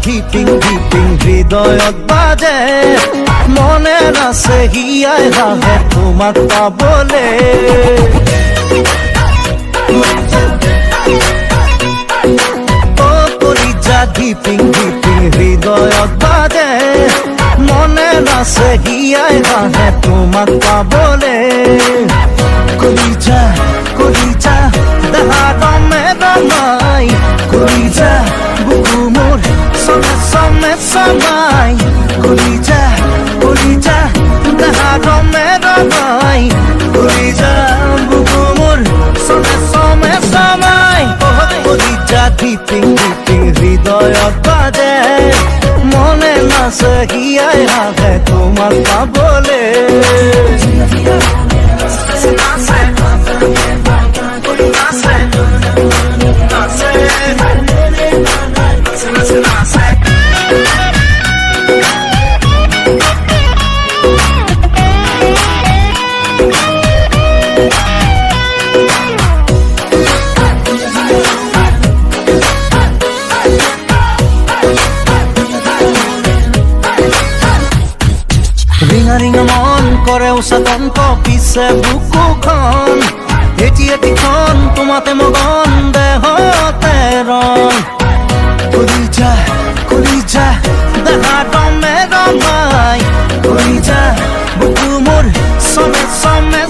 ধিপিং ধিপিং হৃদয়ত বাজে মনে নাছে হিয়াই ৰাহে তোমাক পাবলে ও কলিজা ধিপিং ধিপিং হৃদয়ত বাজে মনে নাছে হিয়াই ৰাহে তোমাক পাবলে কলিজা কলিজা দেহা দমে দমাই কলিজা বুকু মোৰ সমে সমাই কলিজা কলিজা দেহা দমে দমাই কলিজা বুকু মোৰ সমে সমাই কলিজা ধিপিং ধিপিং হৃদয়ত বাজে মনে নাছে হিয়াই ৰাহে তোমাক পাবলে ৰিঙা ৰিঙা মন কৰে উচাতংক পিছে বুকুখন এটি এটিখন তোমাতে মগন দেহতে ৰং কলিজা কলিজা দেহা দমে দমাই কলিজা বুকু মোৰ সমে সমে